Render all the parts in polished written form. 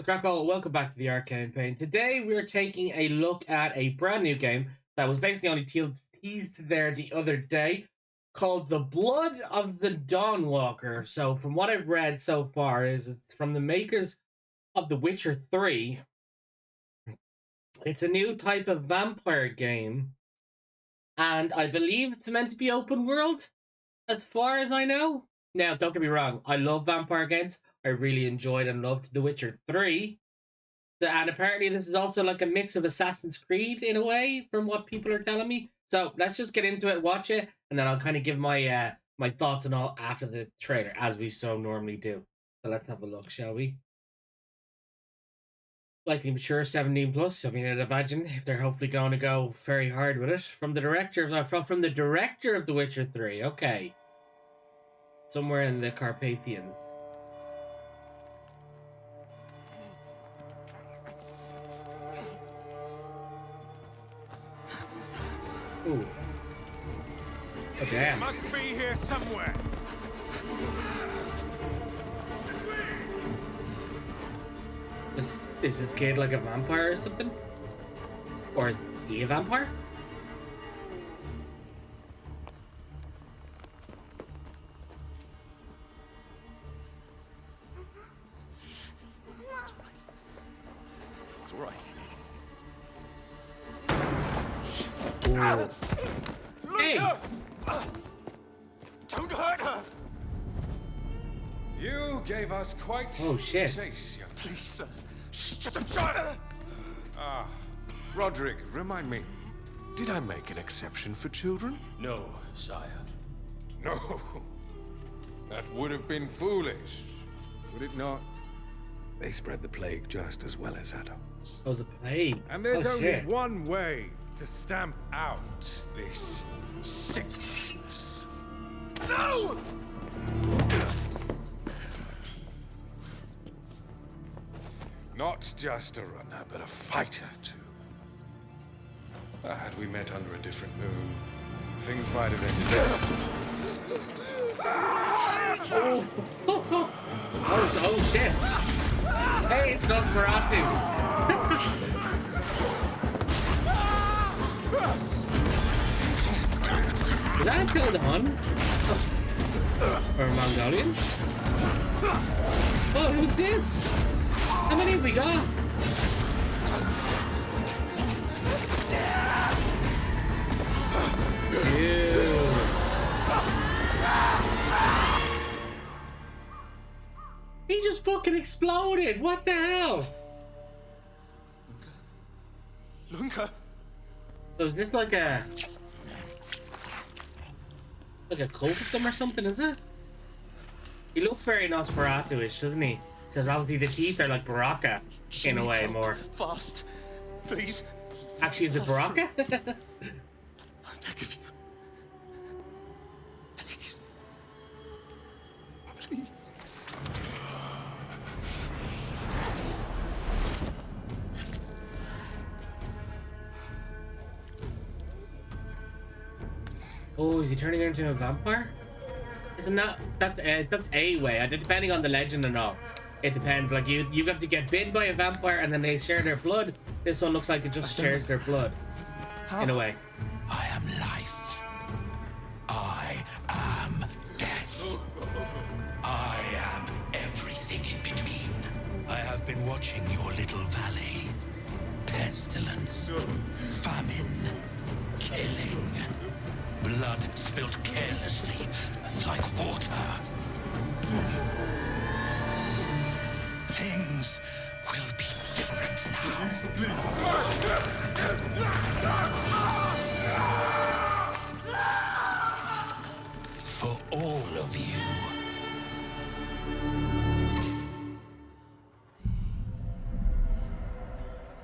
is Grapple. Welcome back to the Art Campaign. Today we're taking a look at a brand new game that was basically only teased there the other day, called The Blood of the Dawnwalker. So from what I've read so far, is it's from the makers of The Witcher 3. It's a new type of vampire game, and I believe it's meant to be open world, as far as I know. Now, don't get me wrong, I love vampire games. I really enjoyed and loved The Witcher 3. And apparently this is also like a mix of Assassin's Creed in a way, from what people are telling me. So let's just get into it, watch it, and then I'll kind of give my my thoughts and all after the trailer, as we so normally do. So let's have a look, shall we? Likely mature 17 plus. I mean, I'd imagine if they're hopefully going to go very hard with it. From the director from the director of The Witcher 3. Okay. Somewhere in the Carpathians. Ooh. Oh, damn. Must be here somewhere. Is this kid like a vampire or something? Or is he a vampire? It's all right. Hey! Don't hurt her! You gave us quite Oh, shit. a chase, young. Please, sir. She's just a child! Ah, Roderick, remind me. Did I make an exception for children? No, sire. No. That would have been foolish, would it not? They spread the plague just as well as adults. Oh, the plague. And there's oh, only shit. one way to stamp out this sickness. No! Not just a runner, but a fighter, too. Had we met under a different moon, things might have ended Oh. Oh, shit. Hey, it's Nosferatu. Is that Attila the Hun? Or Mongolian? Oh, who's this? How many have we got? Ew. He just fucking exploded. What the hell? Lunka! So is this like a cult of them or something, is it? He looks very Nosferatu-ish, doesn't he? So obviously the teeth are like Baraka in a way more. Fast, please. Actually, is it Baraka? I beg of you. Please. Please. Oh, is he turning her into a vampire? Isn't that's a way? Depending on the legend and all, it depends. Like you have to get bitten by a vampire and then they share their blood. This one looks like it just shares their blood in a way. I am life. I am death. I am everything in between. I have been watching your little valley. Pestilence, famine, killing, blood spilt carelessly like water. Things will be different now. For all of you.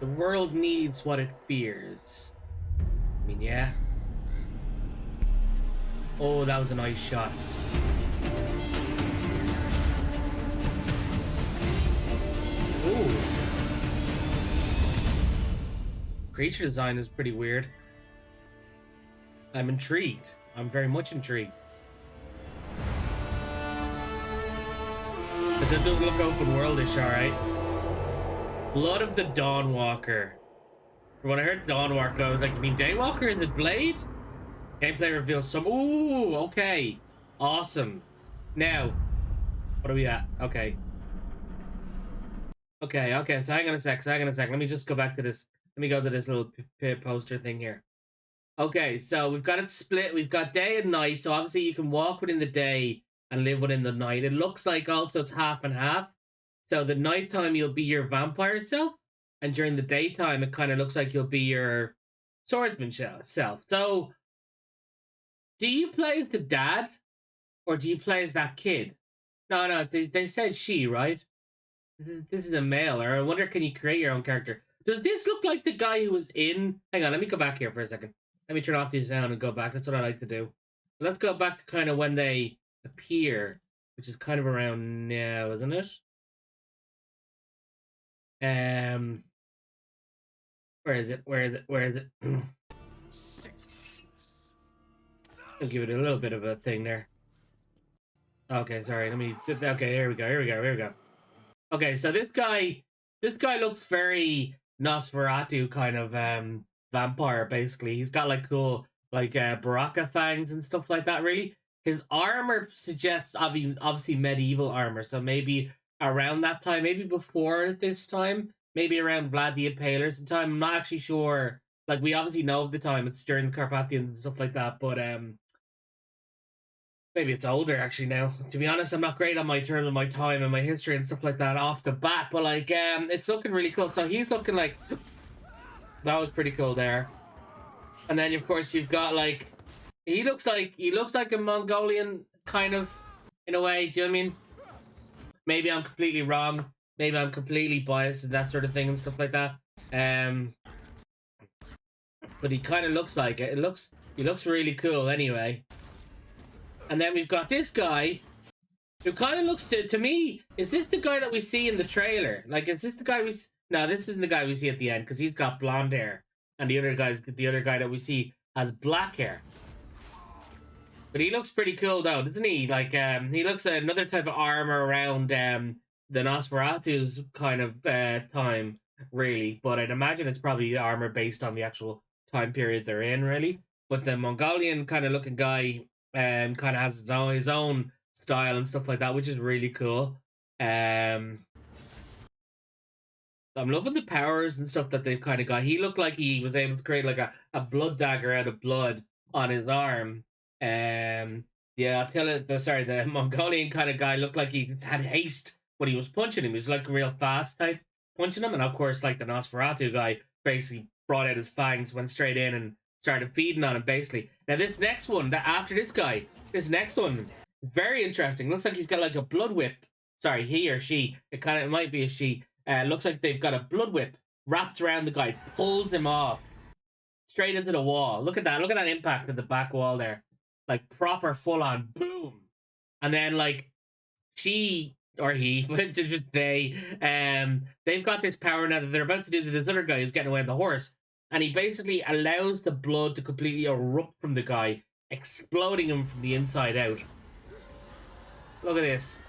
The world needs what it fears. I mean, yeah. Oh, that was a nice shot. Ooh. Creature design is pretty weird. I'm intrigued. I'm very much intrigued. But this does look open worldish, alright. Blood of the Dawnwalker. When I heard Dawnwalker, I was like, you mean Daywalker? Is it Blade? Gameplay reveals some. Ooh, okay. Awesome. Now, what are we at? Okay. Okay, so hang on a sec. Let me just go back to this. Let me go to this little poster thing here. Okay, so we've got it split. We've got day and night. So obviously you can walk within the day and live within the night. It looks like also it's half and half. So the nighttime you'll be your vampire self, and during the daytime it kind of looks like you'll be your swordsman self. So do you play as the dad, or do you play as that kid? No, they said she, right? This is a male, or I wonder, can you create your own character? Does this look like the guy who was in... Hang on, let me go back here for a second. Let me turn off the sound and go back. That's what I like to do. Let's go back to kind of when they appear, which is kind of around now, isn't it? Where is it? I'll give it a little bit of a thing there. Okay, sorry. Let me... Okay, here we go. Okay, so this guy looks very Nosferatu kind of vampire, basically. He's got like cool like Baraka fangs and stuff like that, really. His armor suggests obviously medieval armor, so maybe around that time, maybe before this time, maybe around Vlad the Impaler's time. I'm not actually sure. Like, we obviously know of the time, it's during the Carpathians and stuff like that, but maybe it's older actually now. To be honest, I'm not great on my terms of my time and my history and stuff like that off the bat, but like it's looking really cool. So he's looking like that was pretty cool there. And then of course you've got like he looks like a Mongolian kind of in a way, do you know what I mean? Maybe I'm completely wrong. Maybe I'm completely biased and that sort of thing and stuff like that. But he kind of looks like it. He looks really cool anyway. And then we've got this guy who kind of looks to me, is this the guy that we see in the trailer? Like, is this the guy we... No, this isn't the guy we see at the end, because he's got blonde hair. And the other guy that we see has black hair. But he looks pretty cool, though, doesn't he? Like, he looks at another type of armor around the Nosferatu's kind of time, really. But I'd imagine it's probably armor based on the actual time period they're in, really. But the Mongolian kind of looking guy... kind of has his own style and stuff like that, which is really cool. I'm loving the powers and stuff that they've kind of got. He looked like he was able to create like a blood dagger out of blood on his arm. Yeah, I'll tell you, the Mongolian kind of guy looked like he had haste when he was punching him. He was like a real fast type punching him, and of course, like the Nosferatu guy basically brought out his fangs, went straight in and started feeding on him, basically. Now, this next one, after this guy, this next one is very interesting. Looks like he's got like a blood whip. Sorry, he or she. It might be a she. Looks like they've got a blood whip wraps around the guy, pulls him off straight into the wall. Look at that. Look at that impact at the back wall there. Like, proper full-on boom. And then, like, she or he, but it's just they've got this power now that they're about to do to this other guy who's getting away on the horse. And he basically allows the blood to completely erupt from the guy, exploding him from the inside out. Look at this.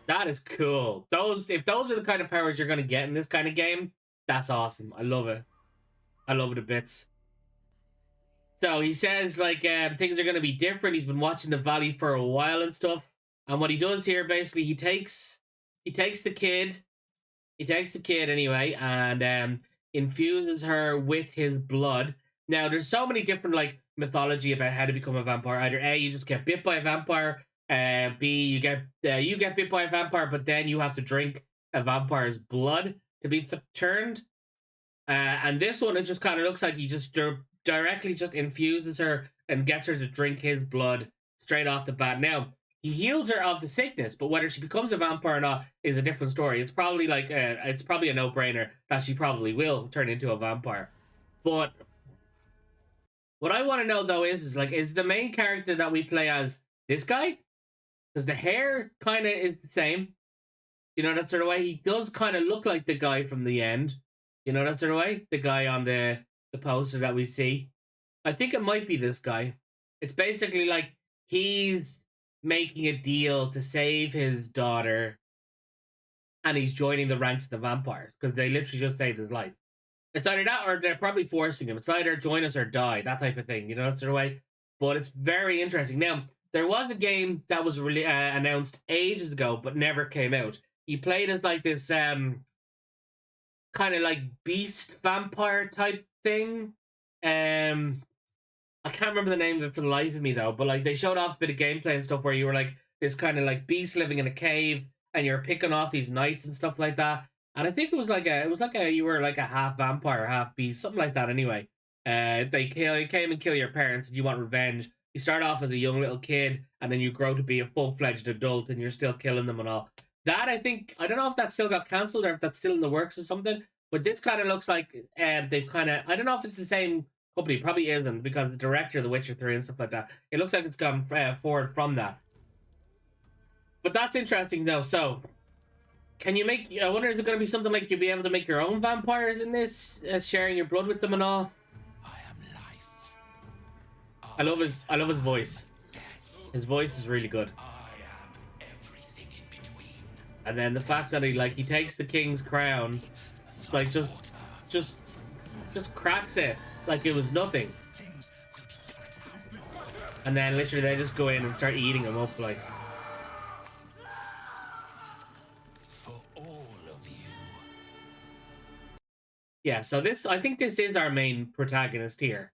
That is cool. If those are the kind of powers you're going to get in this kind of game, that's awesome. I love it. I love it a bits. So he says, like, things are going to be different. He's been watching the valley for a while and stuff. And what he does here, basically, he takes the kid. He takes the kid anyway, and infuses her with his blood. Now, there's so many different, like, mythology about how to become a vampire. Either A, you just get bit by a vampire. B, you get bit by a vampire, but then you have to drink a vampire's blood to be turned. And this one, it just kind of looks like he just directly just infuses her and gets her to drink his blood straight off the bat. Now, he heals her of the sickness, but whether she becomes a vampire or not is a different story. It's probably like it's probably a no-brainer that she probably will turn into a vampire. But what I want to know though is the main character that we play as this guy? Because the hair kind of is the same. You know, that sort of way. He does kind of look like the guy from the end. You know, that sort of way. The guy on the poster that we see. I think it might be this guy. It's basically like he's making a deal to save his daughter and he's joining the ranks of the vampires because they literally just saved his life. It's either that or they're probably forcing him. It's either join us or die, that type of thing, you know, sort of way. But it's very interesting. Now, there was a game that was really announced ages ago, but never came out. You played as like this kind of like beast vampire type thing. I can't remember the name of it for the life of me though, but like they showed off a bit of gameplay and stuff where you were like this kind of like beast living in a cave and you're picking off these knights and stuff like that. And I think you were like a half vampire, half beast, something like that anyway. They came and kill your parents and you want revenge. You start off as a young little kid and then you grow to be a full-fledged adult and you're still killing them and all. That I don't know if that still got cancelled or if that's still in the works or something, but this kind of looks like they've kind of, I don't know if it's the same company, probably isn't because the director of The Witcher 3 and stuff like that, it looks like it's gone forward from that. But that's interesting though. So can you make, I wonder, is it going to be something like you'll be able to make your own vampires in this, sharing your blood with them and all? I am life. I love his voice. His voice is really good. I am everything in between. And then the fact that he takes the king's crown, like just cracks it like it was nothing. Things will be different now. And then literally they just go in and start eating him up like. For all of you. Yeah, so I think this is our main protagonist here.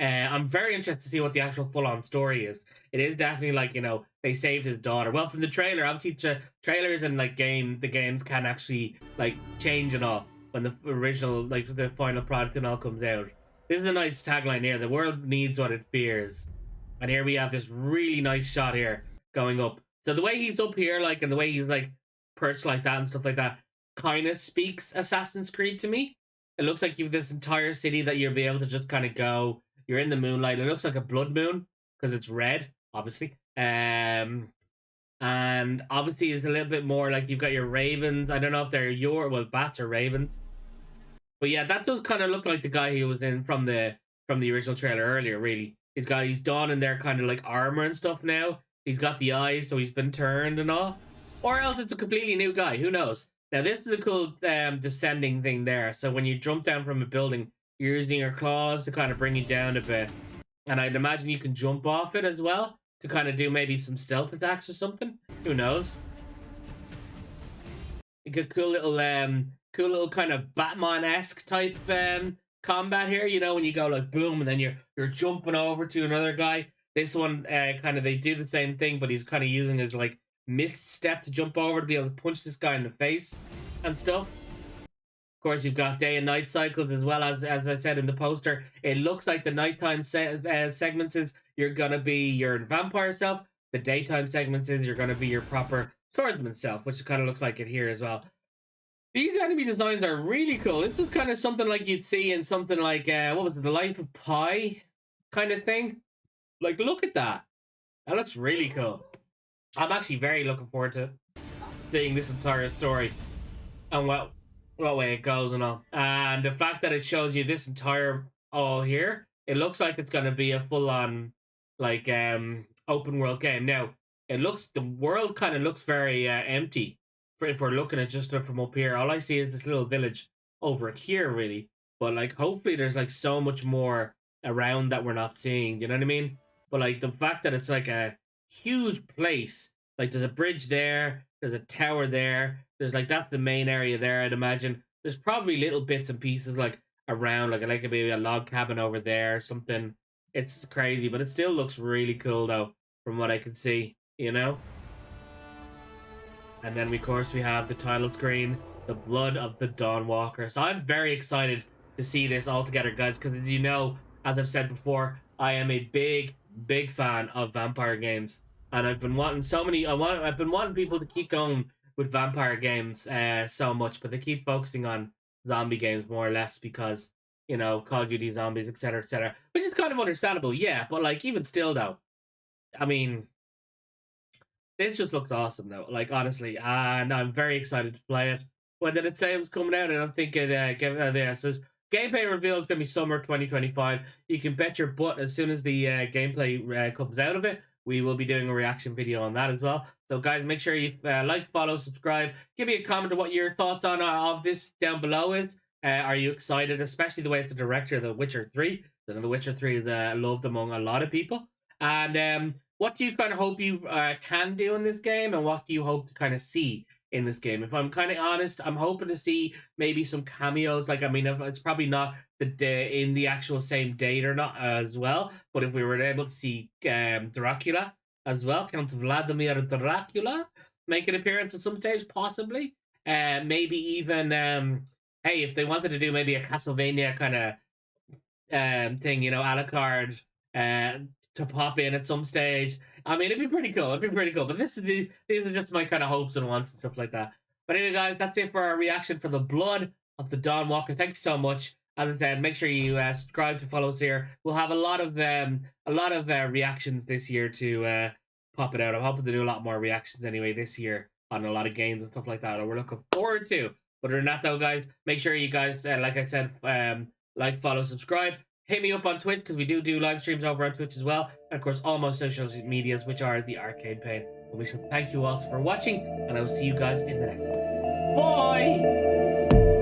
I'm very interested to see what the actual full-on story is. It is definitely like, you know, they saved his daughter. Well, from the trailer, obviously trailers and like the games can actually like change and all when the original, like the final product and all comes out. This is a nice tagline here. The world needs what it fears. And here we have this really nice shot here going up. So the way he's up here, like, and the way he's like perched like that and stuff like that kind of speaks Assassin's Creed to me. It looks like you have this entire city that you'll be able to just kind of go. You're in the moonlight. It looks like a blood moon because it's red, obviously. And obviously it's a little bit more like you've got your ravens. I don't know if they're bats or ravens. But yeah, that does kind of look like the guy he was in from the original trailer earlier, really. He's donning their kind of like armor and stuff now. He's got the eyes, so he's been turned and all. Or else it's a completely new guy, who knows? Now this is a cool descending thing there. So when you jump down from a building, you're using your claws to kind of bring you down a bit. And I'd imagine you can jump off it as well to kind of do maybe some stealth attacks or something. Who knows? You get cool little kind of Batman-esque type combat here. You know, when you go like boom and then you're jumping over to another guy. This one kind of, they do the same thing, but he's kind of using his like mist step to jump over to be able to punch this guy in the face and stuff. Of course, you've got day and night cycles as well, as I said in the poster. It looks like the nighttime segments is you're going to be your vampire self. The daytime segments is you're going to be your proper swordsman self, which kind of looks like it here as well. These enemy designs are really cool. This is kind of something like you'd see in something like, what was it, The Life of Pi kind of thing. Like, look at that. That looks really cool. I'm actually very looking forward to seeing this entire story and what way it goes and all. And the fact that it shows you this entire all here, it looks like it's going to be a full-on like open world game. Now, the world kind of looks very empty if we're looking at just from up here. All I see is this little village over here, really. But like, hopefully there's like so much more around that we're not seeing. Do you know what I mean? But like the fact that it's like a huge place, like there's a bridge there, there's a tower there, there's like, that's the main area there, I'd imagine. There's probably little bits and pieces like around, like maybe a log cabin over there or something. It's crazy, but it still looks really cool though, from what I can see, you know? And then of course we have the title screen, The Blood of the Dawnwalker. So I'm very excited to see this all together, guys, because as you know, as I've said before, I am a big fan of vampire games. And I've been wanting I've been wanting people to keep going with vampire games so much, but they keep focusing on zombie games more or less because, you know, Call of Duty Zombies, etc., which is kind of understandable, yeah. But like, even still though, I mean, this just looks awesome though, like honestly, and I'm very excited to play it. When did it say it was coming out? And I'm thinking, so gameplay reveal is going to be summer 2025. You can bet your butt as soon as the gameplay comes out of it, we will be doing a reaction video on that as well. So guys, make sure you like, follow, subscribe. Give me a comment on what your thoughts on of this down below is. Are you excited, especially the way it's a director, The Witcher 3? The Witcher 3 is loved among a lot of people. And what do you kind of hope you can do in this game, and what do you hope to kind of see in this game? If I'm kind of honest, I'm hoping to see maybe some cameos. Like, I mean, it's probably not in the actual same date or not as well, but if we were able to see Dracula as well, Count Vladimir Dracula, make an appearance at some stage, possibly. Maybe even, hey, if they wanted to do maybe a Castlevania kind of thing, you know, a la carte, to pop in at some stage. I mean, it'd be pretty cool. It'd be pretty cool. But these are just my kind of hopes and wants and stuff like that. But anyway, guys, that's it for our reaction for the Blood of the Dawnwalker. Thank you so much. As I said, make sure you subscribe to follow us here. We'll have a lot of reactions this year to pop it out. I'm hoping to do a lot more reactions anyway this year on a lot of games and stuff like that. We're looking forward to. But other than that, though, guys, make sure you guys, like I said, like, follow, subscribe. Hit me up on Twitch, because we do live streams over on Twitch as well. And of course, all my social medias, which are the Arcade Pain. And we shall thank you all for watching, and I will see you guys in the next one. Bye!